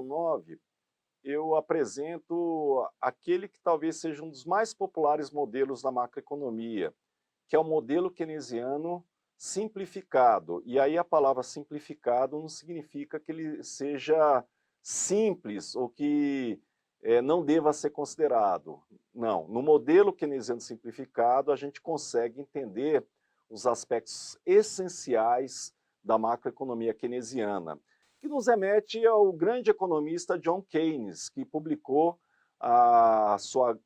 capítulo 9, eu apresento aquele que talvez seja um dos mais populares modelos da macroeconomia, que é o modelo keynesiano simplificado. E aí a palavra simplificado não significa que ele seja simples ou que não deva ser considerado. Não, no modelo keynesiano simplificado a gente consegue entender os aspectos essenciais da macroeconomia keynesiana, que nos remete ao grande economista John Keynes, que publicou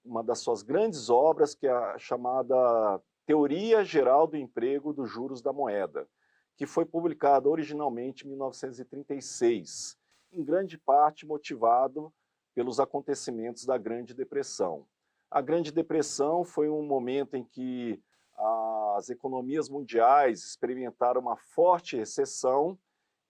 uma das suas grandes obras, que é a chamada Teoria Geral do Emprego dos Juros da Moeda, que foi publicada originalmente em 1936, em grande parte motivado pelos acontecimentos da Grande Depressão. A Grande Depressão foi um momento em que as economias mundiais experimentaram uma forte recessão,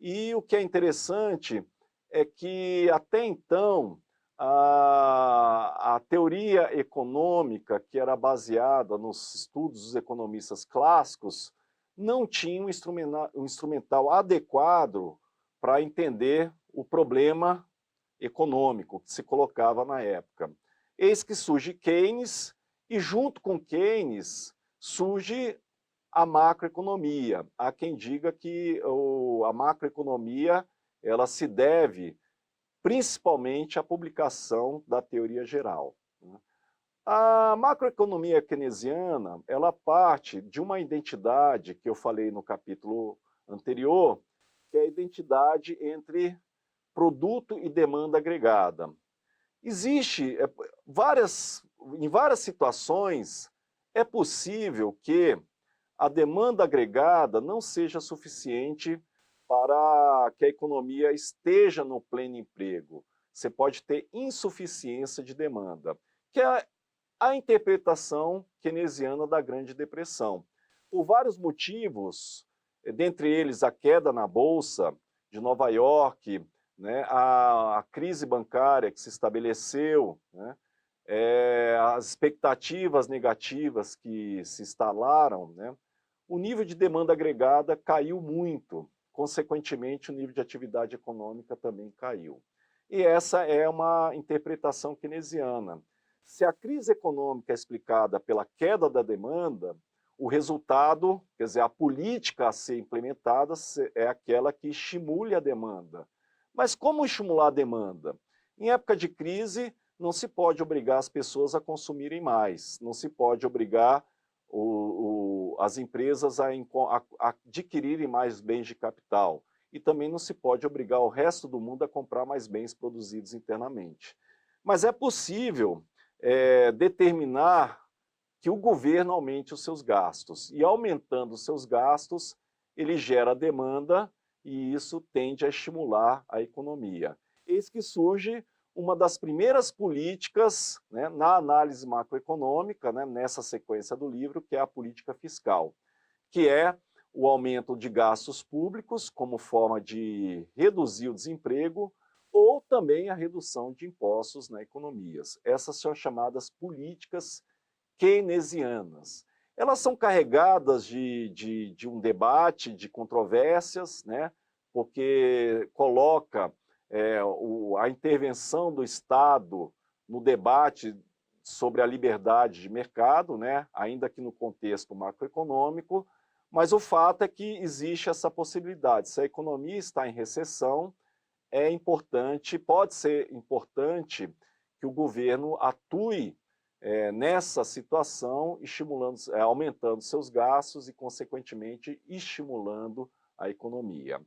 e o que é interessante é que, até então, a teoria econômica, que era baseada nos estudos dos economistas clássicos, não tinha um instrumental adequado para entender o problema econômico que se colocava na época. Eis que surge Keynes, e junto com Keynes surge a macroeconomia. Há quem diga que a macroeconomia ela se deve principalmente à publicação da teoria geral. A macroeconomia keynesiana, ela parte de uma identidade que eu falei no capítulo anterior, que é a identidade entre produto e demanda agregada. Existe em várias situações, é possível que a demanda agregada não seja suficiente para que a economia esteja no pleno emprego. Você pode ter insuficiência de demanda, que é a interpretação keynesiana da Grande Depressão. Por vários motivos, dentre eles a queda na Bolsa de Nova York, né, a crise bancária que se estabeleceu, né, as expectativas negativas que se instalaram, né, o nível de demanda agregada caiu muito, consequentemente o nível de atividade econômica também caiu. E essa é uma interpretação keynesiana. Se a crise econômica é explicada pela queda da demanda, o resultado, quer dizer, a política a ser implementada é aquela que estimule a demanda. Mas como estimular a demanda? Em época de crise, não se pode obrigar as pessoas a consumirem mais, não se pode obrigar as empresas a adquirirem mais bens de capital, e também não se pode obrigar o resto do mundo a comprar mais bens produzidos internamente. Mas é possível determinar que o governo aumente os seus gastos, e aumentando os seus gastos, ele gera demanda, e isso tende a estimular a economia. Eis que surge uma das primeiras políticas, né, na análise macroeconômica, né, nessa sequência do livro, que é a política fiscal, que é o aumento de gastos públicos como forma de reduzir o desemprego, ou também a redução de impostos nas economias. Essas são as chamadas políticas keynesianas. Elas são carregadas de um debate, de controvérsias, né, porque coloca a intervenção do Estado no debate sobre a liberdade de mercado, né, ainda que no contexto macroeconômico, mas o fato é que existe essa possibilidade. Se a economia está em recessão, é importante, pode ser importante que o governo atue nessa situação, estimulando, aumentando seus gastos e, consequentemente, estimulando a economia.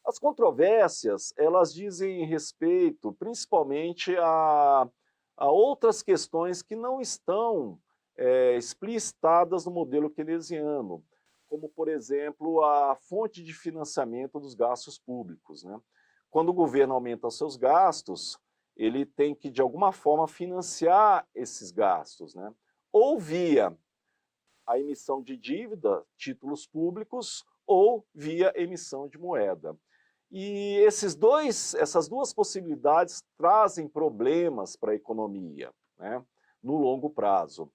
As controvérsias, elas dizem respeito principalmente a outras questões que não estão explicitadas no modelo keynesiano, como, por exemplo, a fonte de financiamento dos gastos públicos, né? Quando o governo aumenta os seus gastos, ele tem que, de alguma forma, financiar esses gastos, né? Ou via a emissão de dívida, títulos públicos, ou via emissão de moeda. E essas duas possibilidades trazem problemas para a economia, né, no longo prazo.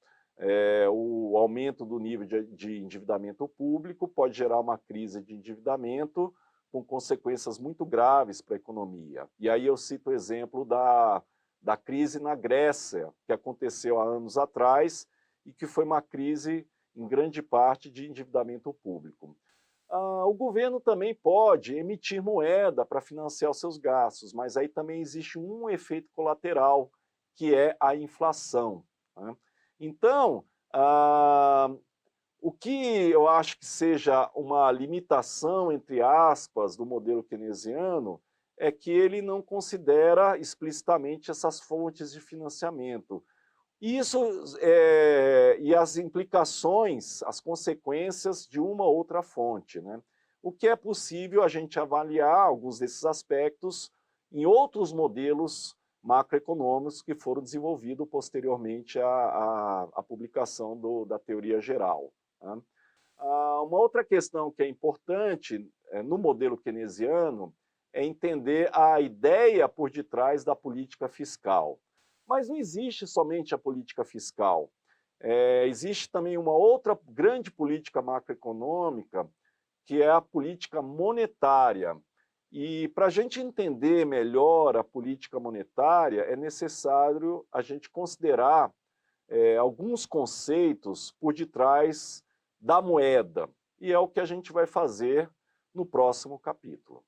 O aumento do nível de endividamento público pode gerar uma crise de endividamento, com consequências muito graves para a economia. E aí eu cito o exemplo da crise na Grécia, que aconteceu há anos atrás e que foi uma crise, em grande parte, de endividamento público. O governo também pode emitir moeda para financiar os seus gastos, mas aí também existe um efeito colateral, que é a inflação, né? Então, o que eu acho que seja uma limitação, entre aspas, do modelo keynesiano é que ele não considera explicitamente essas fontes de financiamento. Isso e as implicações, as consequências de uma outra fonte, né? O que é possível a gente avaliar alguns desses aspectos em outros modelos macroeconômicos que foram desenvolvidos posteriormente à publicação da teoria geral, né? Uma outra questão que é importante no modelo keynesiano é entender a ideia por detrás da política fiscal. Mas não existe somente a política fiscal. Existe também uma outra grande política macroeconômica, que é a política monetária. E para a gente entender melhor a política monetária, é necessário a gente considerar alguns conceitos por detrás da moeda. E é o que a gente vai fazer no próximo capítulo.